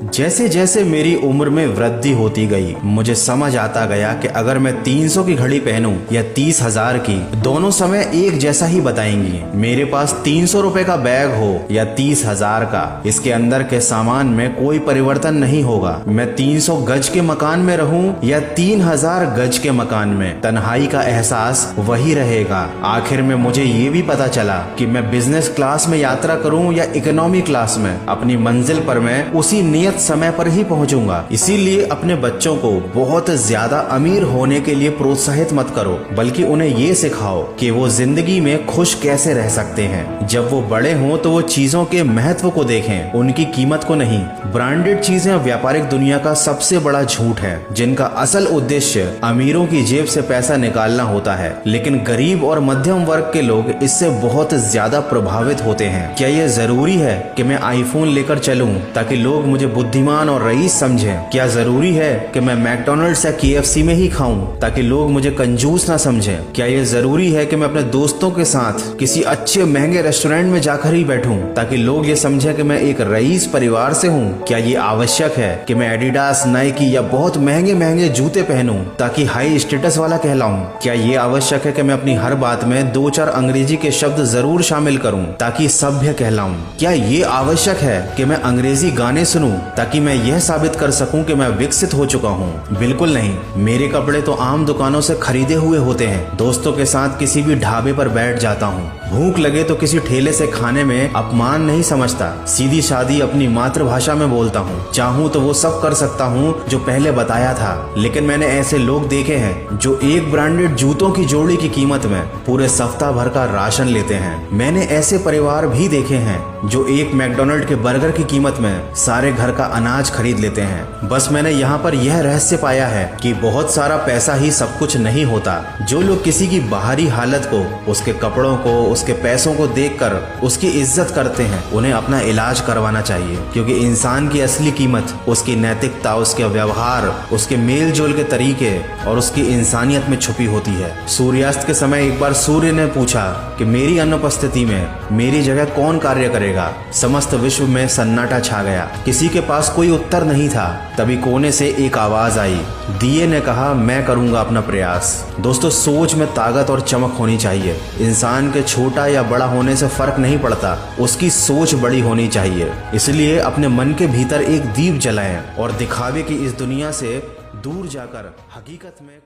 जैसे जैसे मेरी उम्र में वृद्धि होती गई, मुझे समझ आता गया कि अगर मैं 300 की घड़ी पहनूं या 30,000 की, दोनों समय एक जैसा ही बताएंगी। मेरे पास 300 रुपए का बैग हो या 30,000 का, इसके अंदर के सामान में कोई परिवर्तन नहीं होगा। मैं 300 गज के मकान में रहूं या 3000 गज के मकान में, तन्हाई का एहसास वही रहेगा। आखिर में मुझे ये भी पता चला कि मैं बिजनेस क्लास में यात्रा करूं या इकोनॉमी क्लास में, अपनी मंजिल पर मैं उसी नियत समय पर ही पहुंचूंगा। इसीलिए अपने बच्चों को बहुत ज्यादा अमीर होने के लिए प्रोत्साहित मत करो, बल्कि उन्हें ये सिखाओ कि वो जिंदगी में खुश कैसे रह सकते हैं। जब वो बड़े हों तो वो चीजों के महत्व को देखें, उनकी कीमत को नहीं। ब्रांडेड चीजें व्यापारिक दुनिया का सबसे बड़ा झूठ है, जिनका असल उद्देश्य अमीरों की जेब से पैसा निकालना होता है, लेकिन गरीब और मध्यम वर्ग के लोग इससे बहुत ज्यादा प्रभावित होते हैं। क्या ये जरूरी है कि मैं आईफोन लेकर चलूं ताकि लोग मुझे बुद्धिमान और रईस समझें? क्या जरूरी है कि मैं मैकडॉनल्ड्स या KFC में ही खाऊं ताकि लोग मुझे कंजूस ना समझें? क्या ये जरूरी है कि मैं अपने दोस्तों के साथ किसी अच्छे महंगे रेस्टोरेंट में जाकर ही बैठूं ताकि लोग ये समझें कि मैं एक रईस परिवार से हूं? क्या ये आवश्यक है कि मैं एडिडास, नाइकी या बहुत महंगे महंगे जूते पहनूं ताकि हाई स्टेटस वाला कहलाऊं? क्या ये आवश्यक है कि मैं अपनी हर बात में 2-4 अंग्रेजी के शब्द जरूर शामिल करूं ताकि सभ्य कहलाऊं? क्या ये आवश्यक है कि मैं अंग्रेजी गाने सुनूं ताकि मैं यह साबित कर सकूं कि मैं विकसित हो चुका हूं? बिल्कुल नहीं। मेरे कपड़े तो आम दुकानों से खरीदे हुए होते हैं। दोस्तों के साथ किसी भी ढाबे पर बैठ जाता हूं। भूख लगे तो किसी ठेले से खाने में अपमान नहीं समझता। सीधी सादी अपनी मातृभाषा में बोलता हूं। चाहूं तो वो सब कर सकता हूं जो पहले बताया था, लेकिन मैंने ऐसे लोग देखे हैं जो एक ब्रांडेड जूतों की जोड़ी की कीमत में पूरे सप्ताह भर का राशन लेते हैं। मैंने ऐसे परिवार भी देखे हैं जो एक मैकडॉनल्ड के बर्गर की कीमत में सारे घर का अनाज खरीद लेते हैं। बस मैंने यहाँ पर यह रहस्य पाया है कि बहुत सारा पैसा ही सब कुछ नहीं होता। जो लोग किसी की बाहरी हालत को, उसके कपड़ों को, उसके पैसों को देखकर उसकी इज्जत करते हैं, उन्हें अपना इलाज करवाना चाहिए, क्योंकि इंसान की असली कीमत उसकी नैतिकता, उसके व्यवहार, उसके मेल जोल के तरीके और उसकी इंसानियत में छुपी होती है। सूर्यास्त के समय एक बार सूर्य ने पूछा कि मेरी अनुपस्थिति में मेरी जगह कौन कार्य करेगा। समस्त विश्व में सन्नाटा छा गया। किसी के पास कोई उत्तर नहीं था। तभी कोने से एक आवाज आई। दिए ने कहा, मैं करूंगा अपना प्रयास। दोस्तों, सोच में ताकत और चमक होनी चाहिए। इंसान के छोटा या बड़ा होने से फर्क नहीं पड़ता, उसकी सोच बड़ी होनी चाहिए। इसलिए अपने मन के भीतर एक दीप जलाएं और दिखावे की इस दुनिया से दूर जाकर हकीकत में